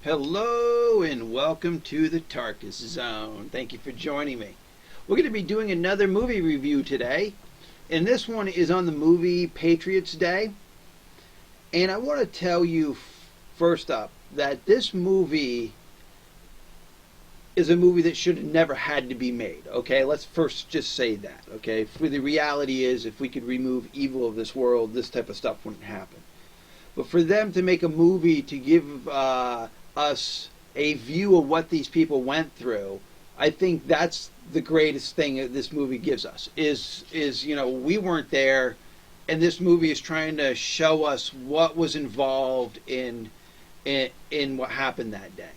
Hello and welcome to the Tarkis Zone. Thank you for joining me. We're going to be doing another movie review today, and this one is on the movie Patriots Day. And I want to tell you first up that this movie is a movie that should have never had to be made. Okay, let's first just say that. Okay, for the reality is, if we could remove evil of this world, this type of stuff wouldn't happen. But for them to make a movie to give us a view of what these people went through, I think that's the greatest thing that this movie gives us. Is we weren't there, and this movie is trying to show us what was involved in what happened that day.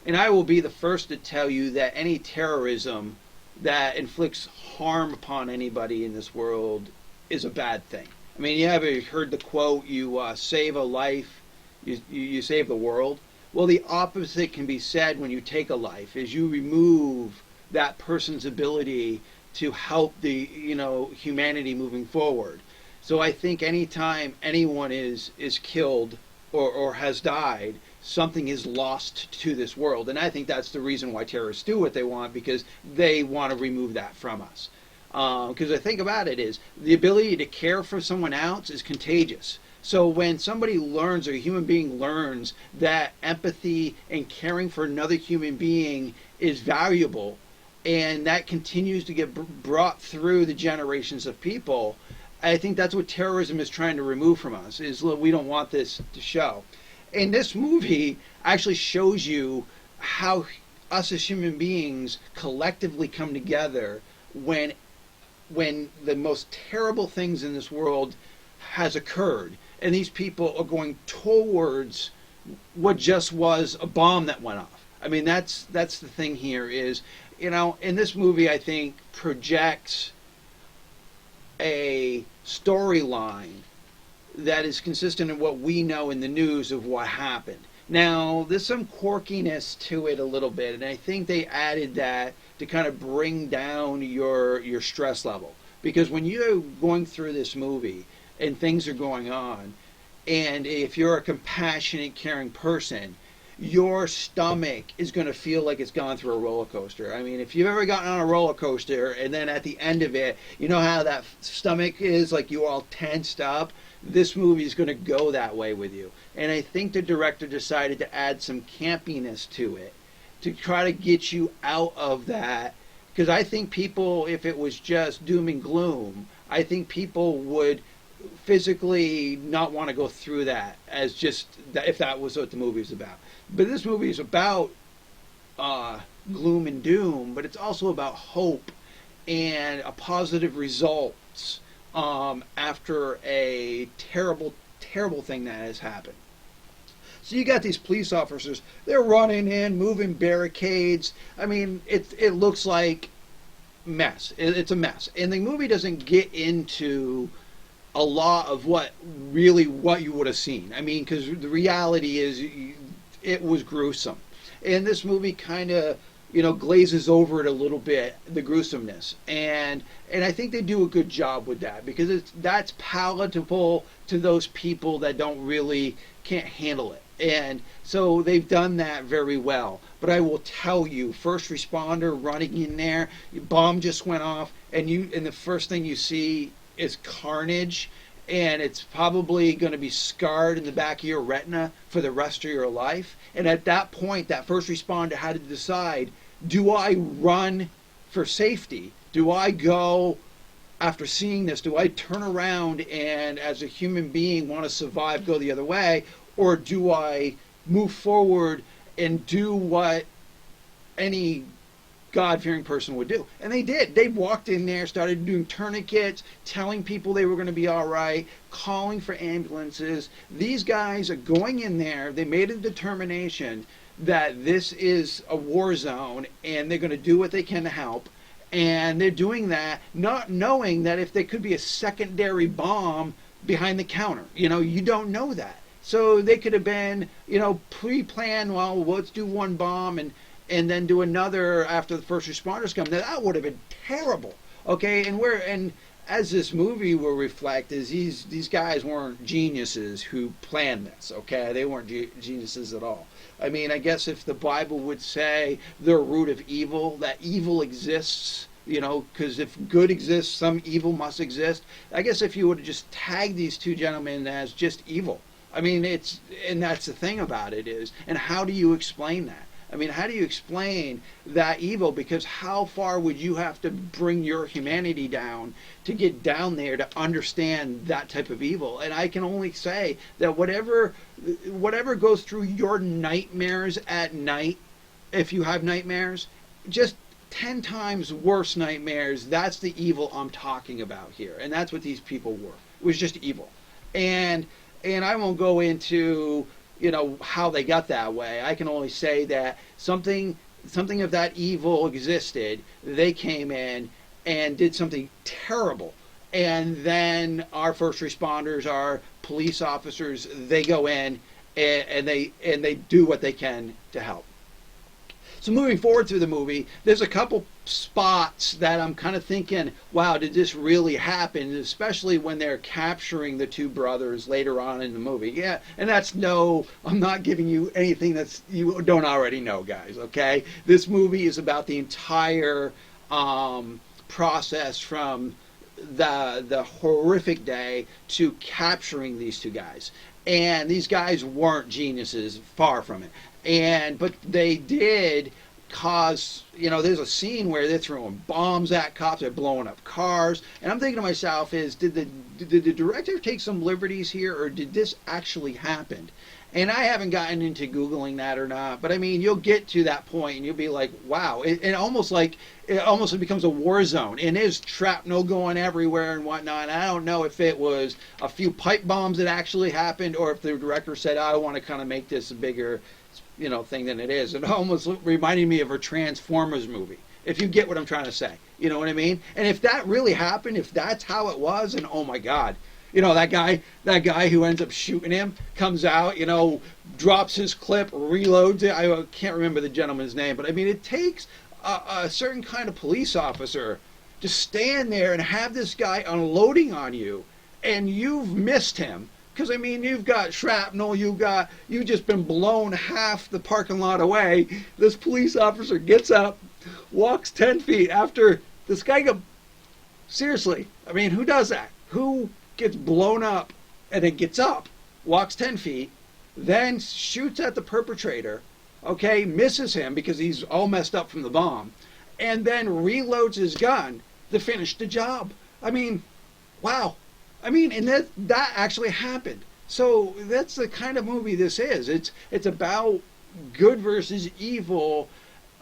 And I will be the first to tell you that any terrorism that inflicts harm upon anybody in this world is a bad thing. I mean, you ever heard the quote, you save a life, you save the world? Well, the opposite can be said when you take a life, is you remove that person's ability to help the, humanity moving forward. So I think anytime anyone is killed or has died, something is lost to this world. And I think that's the reason why terrorists do what they want, because they want to remove that from us. Because the thing about it is, the ability to care for someone else is contagious. So when somebody learns, or a human being learns, that empathy and caring for another human being is valuable, and that continues to get brought through the generations of people, I think that's what terrorism is trying to remove from us, is we don't want this to show. And this movie actually shows you how us as human beings collectively come together when the most terrible things in this world has occurred, and these people are going towards what just was a bomb that went off. I mean, that's the thing here is, in this movie, I think projects a storyline that is consistent in what we know in the news of what happened. Now, there's some quirkiness to it a little bit, and I think they added that to kind of bring down your stress level. Because when you're going through this movie and things are going on, and if you're a compassionate, caring person, your stomach is going to feel like it's gone through a roller coaster. I mean, if you've ever gotten on a roller coaster and then at the end of it, you know how that stomach is, like you all tensed up? This movie is going to go that way with you. And I think the director decided to add some campiness to it to try to get you out of that. Because I think people, if it was just doom and gloom, I think people would physically not want to go through that as just if that was what the movie was about. But this movie is about gloom and doom, but it's also about hope and a positive results after a terrible, terrible thing that has happened. So you got these police officers, they're running in, moving barricades. I mean, it looks like mess. It's a mess. And the movie doesn't get into a lot of what you would have seen. I mean, because the reality is it was gruesome. And this movie kind of, glazes over it a little bit, the gruesomeness. And I think they do a good job with that, because that's palatable to those people that can't handle it. And so they've done that very well. But I will tell you, first responder running in there, bomb just went off, and the first thing you see is carnage, and it's probably going to be scarred in the back of your retina for the rest of your life. And at that point, that first responder had to decide, do I run for safety? Do I go, after seeing this, do I turn around and as a human being want to survive, go the other way? Or do I move forward and do what any God-fearing person would do? And they did. They walked in there, started doing tourniquets, telling people they were going to be all right, calling for ambulances. These guys are going in there. They made a determination that this is a war zone, and they're going to do what they can to help. And they're doing that not knowing that if there could be a secondary bomb behind the counter. You don't know that. So they could have been, pre-planned, well, let's do one bomb and then do another after the first responders come. Now, that would have been terrible. Okay, and as this movie will reflect, is these guys weren't geniuses who planned this. Okay, they weren't geniuses at all. I mean, I guess if the Bible would say the root of evil, that evil exists, because if good exists, some evil must exist. I guess if you would have just tagged these two gentlemen as just evil, I mean, and that's the thing about it is, and how do you explain that? I mean, how do you explain that evil? Because how far would you have to bring your humanity down to get down there to understand that type of evil? And I can only say that whatever goes through your nightmares at night, if you have nightmares, just 10 times worse nightmares, that's the evil I'm talking about here. And that's what these people were. It was just evil. And I won't go into how they got that way. I can only say that something of that evil existed. They came in and did something terrible, and then our first responders, our police officers, they go in and they do what they can to help. So moving forward through the movie, there's a couple spots that I'm kind of thinking, wow, did this really happen? Especially when they're capturing the two brothers later on in the movie. Yeah, and I'm not giving you anything that's you don't already know, guys, okay? This movie is about the entire process from the horrific day to capturing these two guys. And these guys weren't geniuses, far from it. But they did cause, there's a scene where they're throwing bombs at cops, they're blowing up cars, and I'm thinking to myself, did the director take some liberties here, or did this actually happen? And I haven't gotten into Googling that or not, but I mean, you'll get to that point and you'll be like, wow, it almost becomes a war zone, and there's shrapnel going everywhere and whatnot. And I don't know if it was a few pipe bombs that actually happened, or if the director said, I want to kind of make this a bigger thing than it is. It almost reminded me of a Transformers movie, if you get what I'm trying to say. You know what I mean? And if that really happened, if that's how it was, and oh my God, that guy who ends up shooting him comes out, drops his clip, reloads it. I can't remember the gentleman's name, but I mean, it takes a certain kind of police officer to stand there and have this guy unloading on you, and you've missed him. Because, I mean, you've got shrapnel, you've just been blown half the parking lot away. This police officer gets up, walks 10 feet after this guy seriously, I mean, who does that? Who gets blown up and then gets up, walks 10 feet, then shoots at the perpetrator, okay, misses him because he's all messed up from the bomb, and then reloads his gun to finish the job? I mean, wow. I mean, and that actually happened. So that's the kind of movie this is. It's about good versus evil.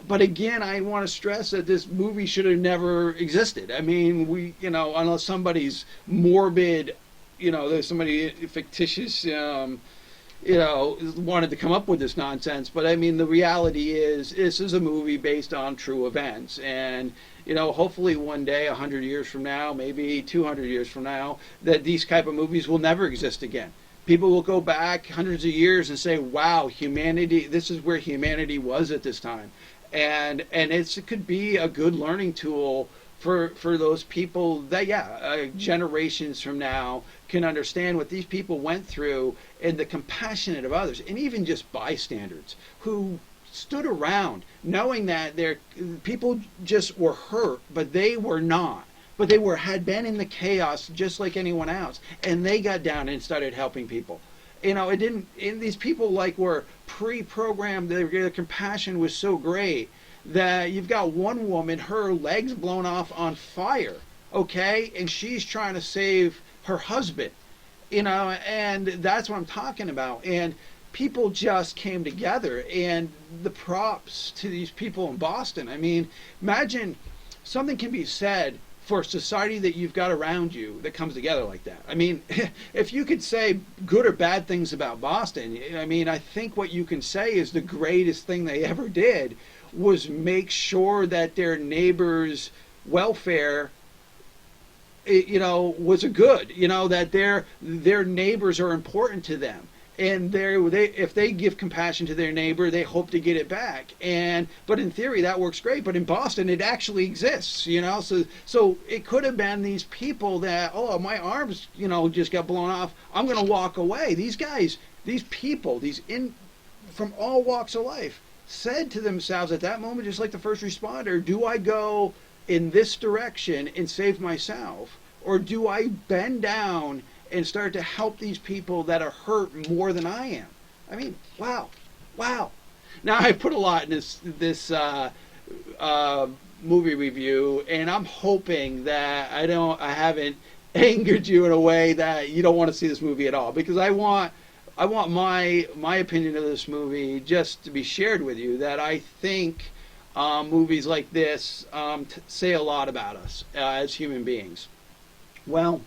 But again, I want to stress that this movie should have never existed. I mean, unless somebody's morbid, there's somebody fictitious, wanted to come up with this nonsense. But I mean, the reality is, this is a movie based on true events. And hopefully one day, 100 years from now, maybe 200 years from now, that these type of movies will never exist again. People will go back hundreds of years and say, wow, humanity, this is where humanity was at this time. And it could be a good learning tool for those people that, generations from now can understand what these people went through, and the compassionate of others, and even just bystanders who stood around knowing that their people just were hurt, but they were not. But they had been in the chaos just like anyone else, and they got down and started helping people. It didn't. And these people were pre-programmed. Their compassion was so great that you've got one woman, her legs blown off on fire, okay, and she's trying to save her husband, and that's what I'm talking about. And people just came together, and the props to these people in Boston. I mean, imagine something can be said for a society that you've got around you that comes together like that. I mean, if you could say good or bad things about Boston, I mean, I think what you can say is the greatest thing they ever did was make sure that their neighbors' welfare, was a good, that their neighbors are important to them. and they if they give compassion to their neighbor, they hope to get it back. And but in theory that works great, but in Boston it actually exists, you know. So it could have been these people that, oh, my arms, you know, just got blown off, I'm going to walk away. These guys, these people, these in from all walks of life said to themselves at that moment, just like the first responder, do I go in this direction and save myself, or do I bend down and start to help these people that are hurt more than I am? I mean, wow, wow. Now I put a lot in this movie review, and I'm hoping that I haven't angered you in a way that you don't want to see this movie at all, because I want my opinion of this movie just to be shared with you. That I think movies like this say a lot about us as human beings. Well,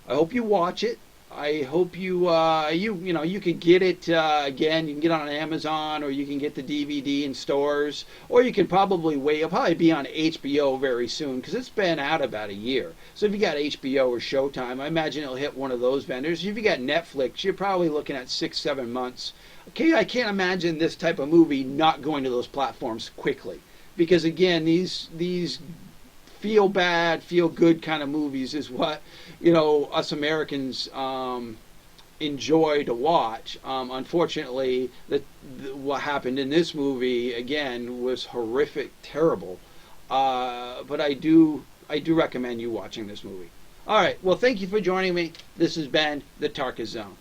I hope you watch it. I hope you you can get it again. You can get it on Amazon, or you can get the DVD in stores, or you can probably wait. It'll probably be on HBO very soon because it's been out about a year. So if you got HBO or Showtime, I imagine it'll hit one of those vendors. If you got Netflix, you're probably looking at 6-7 months. Okay, I can't imagine this type of movie not going to those platforms quickly, because again, these feel bad, feel good kind of movies is what, you know, us Americans enjoy to watch. Unfortunately, what happened in this movie again was horrific, terrible. But I do recommend you watching this movie. All right. Well, thank you for joining me. This has been the Tarkis Zone.